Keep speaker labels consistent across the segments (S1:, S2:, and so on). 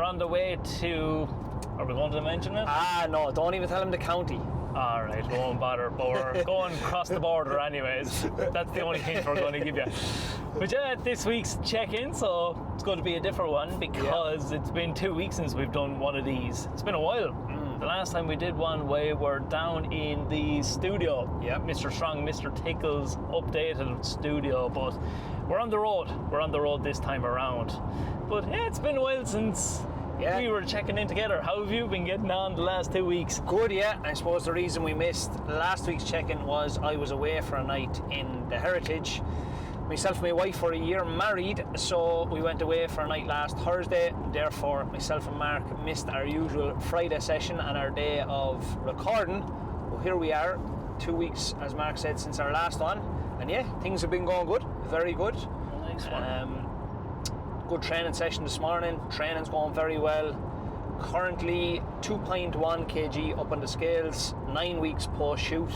S1: we're on the way to... Are we going to mention it?
S2: No, don't even tell him the county.
S1: All right, won't bother, but we're going across the border anyways. That's the only thing we're going to give you. But yeah, this week's check-in, so it's going to be a different one because it's been 2 weeks since we've done one of these. It's been a while. The last time we did one, we were down in the studio. Mr. Strong, Mr. Tickle's updated studio, but we're on the road. We're on the road this time around. But yeah, it's been a while since we were checking in together. How have you been getting on the last 2 weeks?
S2: Good, yeah. I suppose the reason we missed last week's check-in was I was away for a night in the Heritage. Myself and my wife were a year married, so we went away for a night last Thursday. Therefore, myself and Mark missed our usual Friday session and our day of recording. Well, here we are, 2 weeks, as Mark said, since our last one. And yeah, things have been going good, very good.
S1: Nice one.
S2: Good training session this morning. Training's going very well. Currently 2.1 kg up on the scales, 9 weeks post-shoot.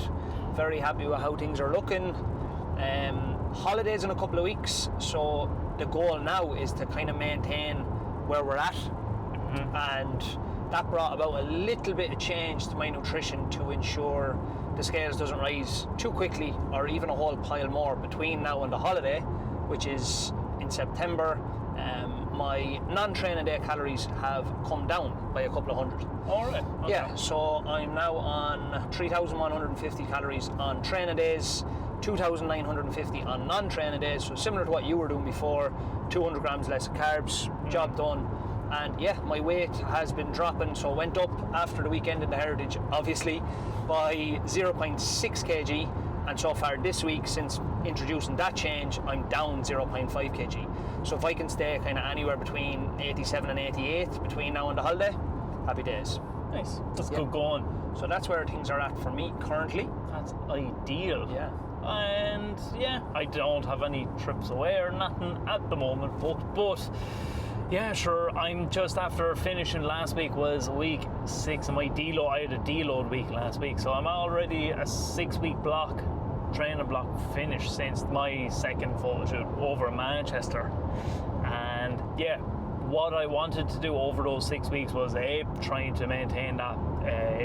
S2: Very happy with how things are looking. Holidays in a couple of weeks, so the goal now is to kind of maintain where we're at. And that brought about a little bit of change to my nutrition to ensure the scales doesn't rise too quickly or even a whole pile more between now and the holiday, which is in September. My non-training day calories have come down by a couple of hundred.
S1: All right. Okay.
S2: Yeah, so I'm now on 3,150 calories on training days, 2,950 on non-training days, so similar to what you were doing before, 200 grams less carbs, job done. And yeah, my weight has been dropping, so I went up after the weekend in the Heritage, obviously, by 0.6 kg. And so far this week, since introducing that change, I'm down 0.5 kg. So if I can stay kind of anywhere between 87 and 88 between now and the holiday, happy days.
S1: Nice. That's good going.
S2: So that's where things are at for me currently.
S1: That's ideal.
S2: Yeah.
S1: And yeah, I don't have any trips away or nothing at the moment, but yeah, sure, I'm just after finishing last week was week 6 of my deload. I had a deload week last week, so I'm already a 6 week training block finished since my second photo shoot over in Manchester. And yeah, what I wanted to do over those 6 weeks was trying to maintain that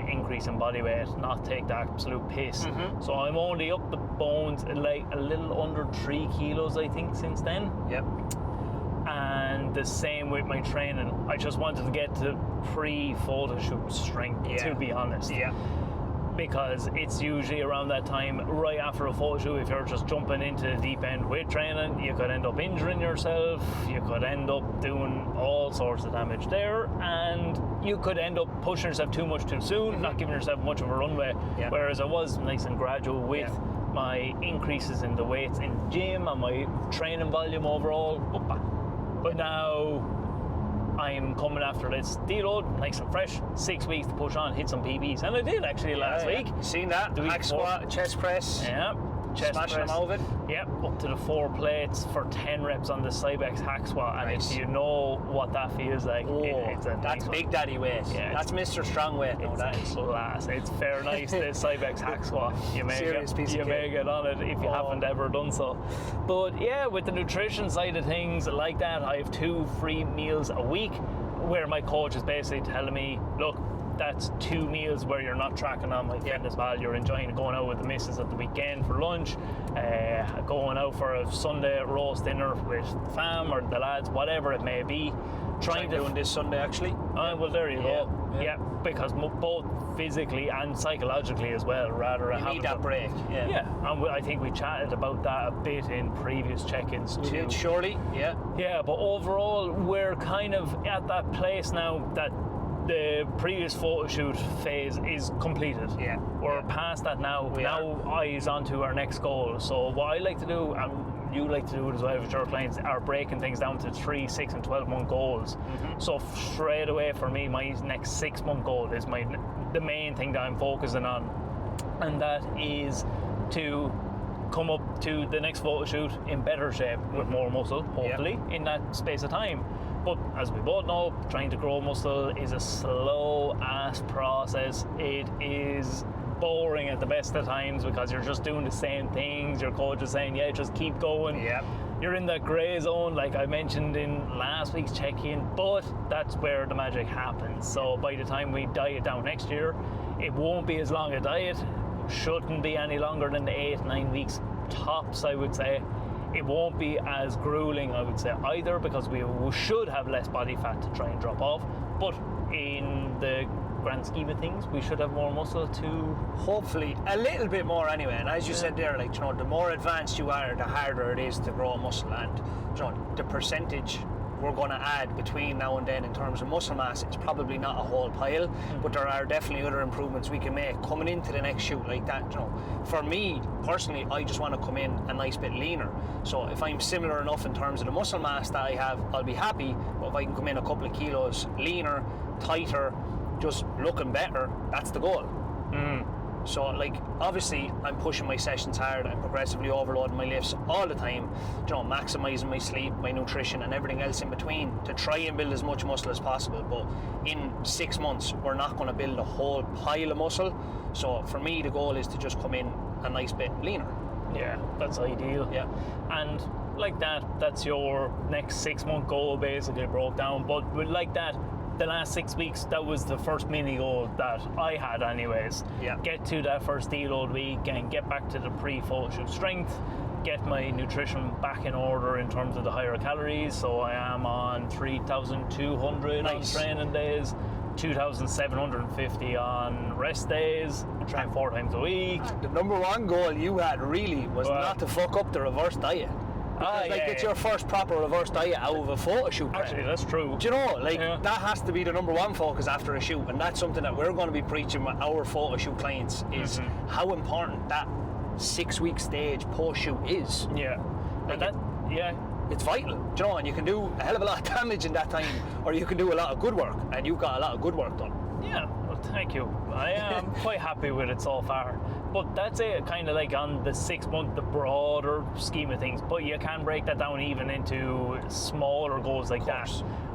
S1: increase in body weight, not take the absolute piss. So I'm only up the bones like a little under 3 kilos I think since then. And the same with my training. I just wanted to get to pre-photo shoot strength, to be honest. Because it's usually around that time, right after a photo shoot, if you're just jumping into the deep end with training, you could end up injuring yourself, you could end up doing all sorts of damage there, and you could end up pushing yourself too much too soon, not giving yourself much of a runway. Whereas I was nice and gradual with my increases in the weights in the gym and my training volume overall. But now I'm coming after this deload, nice and fresh, 6 weeks to push on, hit some PBs, and I did actually last week.
S2: Seen that, hack squat, chest press.
S1: Chest
S2: smashing
S1: press.
S2: them out of it.
S1: Up to the 4 plates for 10 reps on the Cybex hack squat, and if you know what that feels like, it's a
S2: that's
S1: nice
S2: big
S1: one.
S2: Daddy weight. That's Mr. Strong weight. No, that is
S1: class. It's fair nice. The Cybex hack squat. You may get on it if you haven't ever done so. But yeah, with the nutrition side of things like that, I have 2 free meals a week, where my coach is basically telling me, look, that's 2 meals where you're not tracking on MyFitnessPal. You're enjoying going out with the missus at the weekend for lunch, going out for a Sunday roast dinner with the fam or the lads, whatever it may be.
S2: Doing this Sunday actually.
S1: Well, there you go. Because both physically and psychologically as well.
S2: You need that break.
S1: And I think we chatted about that a bit in previous check-ins too.
S2: We did, surely.
S1: But overall, we're kind of at that place now that the previous photo shoot phase is completed. We're past that now. Eyes onto our next goal. So what I like to do, and you like to do it as well with your clients, are breaking things down to 3, 6 and 12 month goals. So straight away for me, my next 6 month goal is the main thing that I'm focusing on, and that is to come up to the next photo shoot in better shape with more muscle, hopefully, in that space of time. But as we both know, trying to grow muscle is a slow ass process. It is boring at the best of times because you're just doing the same things. Your coach is saying, just keep going. you're in that grey zone, like I mentioned in last week's check-in, but that's where the magic happens. So by the time we diet down next year, it won't be as long a diet, shouldn't be any longer than the 8-9 weeks tops, I would say. It won't be as grueling, I would say, either, because we should have less body fat to try and drop off, but in the grand scheme of things, we should have more muscle to...
S2: Hopefully, a little bit more anyway. And as you said there, like, you know, the more advanced you are, the harder it is to grow muscle. And, you know, the percentage we're going to add between now and then in terms of muscle mass, it's probably not a whole pile, but there are definitely other improvements we can make coming into the next shoot like that. You know, for me, personally, I just want to come in a nice bit leaner. So if I'm similar enough in terms of the muscle mass that I have, I'll be happy. But if I can come in a couple of kilos leaner, tighter, just looking better, that's the goal. So, like, obviously I'm pushing my sessions hard, I'm progressively overloading my lifts all the time, you know, maximising my sleep, my nutrition and everything else in between to try and build as much muscle as possible. But in 6 months we're not going to build a whole pile of muscle, so for me the goal is to just come in a nice bit leaner.
S1: Yeah, that's ideal.
S2: Yeah.
S1: And like that's your next 6-month goal basically broke down. But like that, the last 6 weeks, that was the first mini goal that I had anyways.
S2: Yeah.
S1: Get to that first deload week and get back to the pre-photo shoot strength, get my nutrition back in order in terms of the higher calories. So I am on 3,200
S2: Nice.
S1: on training days, 2,750 on rest days. I train 4 times a week.
S2: The number one goal you had really was not to fuck up the reverse diet. Because, it's your first proper reverse diet out of a photo shoot.
S1: Actually, that's true.
S2: Do you know, that has to be the number one focus after a shoot, and that's something that we're going to be preaching with our photo shoot clients, is how important that 6-week stage post shoot is.
S1: Yeah.
S2: Like
S1: yeah.
S2: It's vital, do you know, and you can do a hell of a lot of damage in that time, or you can do a lot of good work, and you've got a lot of good work done.
S1: Yeah, well, thank you. I am quite happy with it so far. But that's it, kind of like on the 6 month, the broader scheme of things. But you can break that down even into smaller goals like that.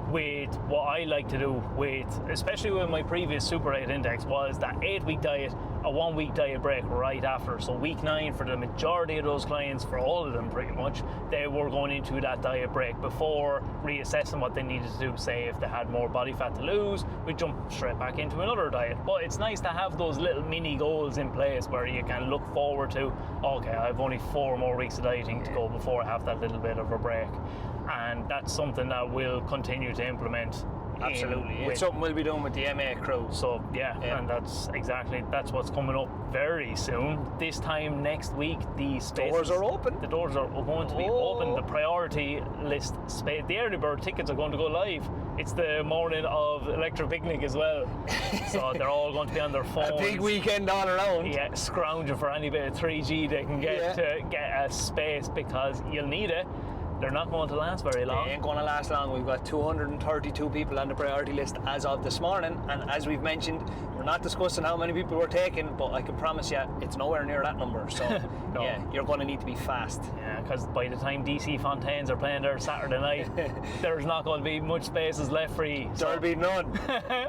S1: With what I like to do with, especially with my previous Super 8 index, was that 8-week diet, a 1-week diet break right after. So week 9 for the majority of those clients, for all of them pretty much, they were going into that diet break before reassessing what they needed to do. Say if they had more body fat to lose, we jump straight back into another diet. But it's nice to have those little mini goals in place where you can look forward to, okay, I've only 4 more weeks of dieting to go before I have that little bit of a break. And that's something that we'll continue to implement.
S2: Absolutely. It's something we'll be doing with the EM8 crew.
S1: So yeah, and that's what's coming up very soon. This time next week, the
S2: doors are open.
S1: The doors are going to be open. The priority list space, the early bird tickets are going to go live. It's the morning of Electric Picnic as well, so they're all going to be on their phones.
S2: A big weekend all around.
S1: Yeah, scrounging for any bit of 3G they can get to get a space, because you'll need it. They're not going to last very long.
S2: They ain't going to last long. We've got 232 people on the priority list as of this morning, and as we've mentioned, we're not discussing how many people we're taking, but I can promise you it's nowhere near that number. So
S1: no.
S2: Yeah, you're going to need to be fast.
S1: Yeah, because by the time DC Fontaines are playing their Saturday night, there's not going to be much spaces left for you.
S2: There'll be none.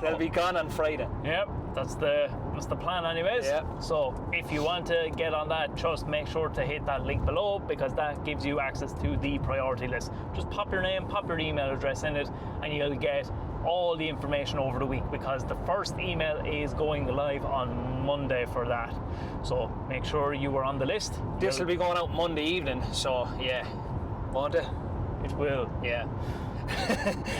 S2: They'll be gone on Friday.
S1: Yep, that's the plan anyways.
S2: Yeah.
S1: So if you want to get on that, just make sure to hit that link below, because that gives you access to the priority list. Just pop your name, pop your email address in it, and you'll get all the information over the week, because the first email is going live on Monday for that. So make sure you are on the list.
S2: This will be going out Monday evening, so yeah. Won't it?
S1: It will.
S2: Yeah.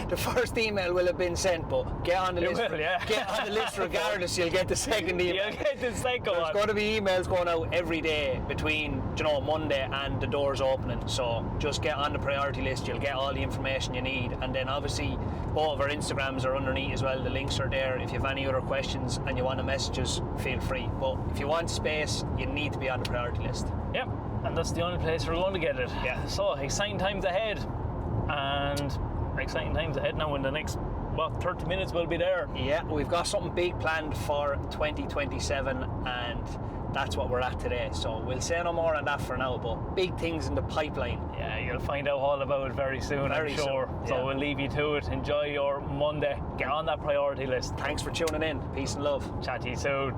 S2: The first email will have been sent, but get on the list.
S1: Will, yeah.
S2: Get on the list regardless. You'll get the second email.
S1: You'll get the second one.
S2: There's going to be emails going out every day between, Monday and the doors opening. So just get on the priority list. You'll get all the information you need, and then obviously both of our Instagrams are underneath as well. The links are there. If you have any other questions and you want to message us, feel free. But if you want space, you need to be on the priority list.
S1: Yep, and that's the only place we're going to get it.
S2: Yeah.
S1: So exciting times ahead, and exciting times ahead now. In the next 30 minutes we'll be there.
S2: Yeah, we've got something big planned for 2027, and that's what we're at today. So we'll say no more on that for now, but big things in the pipeline.
S1: Yeah, you'll find out all about it very soon, I'm sure.
S2: Soon, yeah.
S1: So we'll leave you to it. Enjoy your Monday. Get on that priority list.
S2: Thanks for tuning in. Peace and love.
S1: Chat to you soon.